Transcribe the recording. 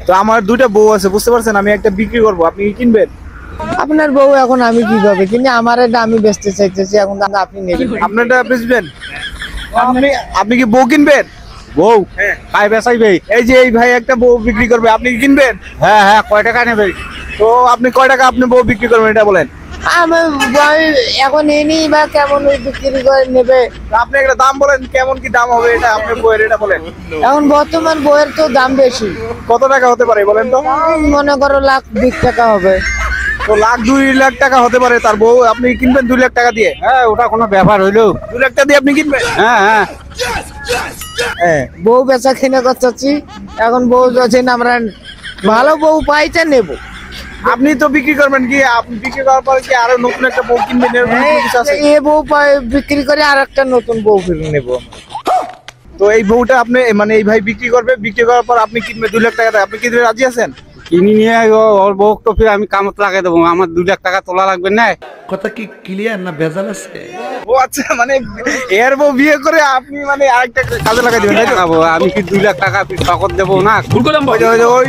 তো আমার দুইটা বউ আছে, বুঝতে পারছেন, আমি একটা বিক্রি করবো, আপনি কি কিনবেন? আপনার বউ এখন আমি কিভাবে কিনে? আমার এটা আমি বেচতে চাইতেছি, এখন আপনি নেবেন? আপনারটা বেচবেন? আপনি আপনি কি বউ কিনবেন? বউ হ্যাঁ। কাই বেচাইবে? এই যে এই ভাই একটা বউ বিক্রি করবে, আপনি কি কিনবেন? হ্যাঁ হ্যাঁ, কয় টাকা নেবে? তো আপনি কয় টাকা আপনি বউ বিক্রি করবেন এটা বলেন। আমি এখন এনি বা কেমন ওই বিক্রি করে নেবে? তো আপনি একটা দাম বলেন, কেমন কি দাম হবে এটা আপনার বউয়ের, এটা বলেন। এখন বর্তমান বইয়ের তো দাম বেশি, কত টাকা হতে পারে বলেন তো? মনে করো লাখ 20 টাকা হবে। তো 2 লাখ টাকা হতে পারে তার বউ, আপনি কিনবেন 2 লাখ টাকা দিয়ে? হ্যাঁ, ওটা কোনো ব্যাপার হইলো? 2 লাখ টাকা দিয়ে আপনি কিনবেন? হ্যাঁ হ্যাঁ। হ্যাঁ, বউ বেচা কিনে করতেছি, এখন বউ যাচ্ছে না, আমরা ভালো বউ পাইতে নেব। আপনি তো বিক্রি করবেন, কি আপনি বিক্রি করার পর কি আরো নতুন একটা বউ কিনবেন এরকম কোনো কিছু আছে? এ বউ বিক্রি করে আর একটা নতুন বউ কিনে নেব। তো এই বউটা আপনি মানে এই ভাই বিক্রি করবে, বিক্রি করার পর আপনি কিনবেন 2 লাখ টাকা, আপনি কিনতে রাজি আছেন? কিনি নিয়ে ওর বউ তো ফির আমি কামত লাগাই দেবো, আমার 2 লাখ টাকা তোলা লাগবে না? কথা কি ক্লিয়ার না ভেজাল আছে? ও আচ্ছা, মানে এর বউ বিয়ে করে আপনি মানে আরেকটা কাজে লাগাই দিবেন, তাই তো? আমি কি 2 লাখ টাকা নগদ দেবো না? ওই যে- ওই যে- ওই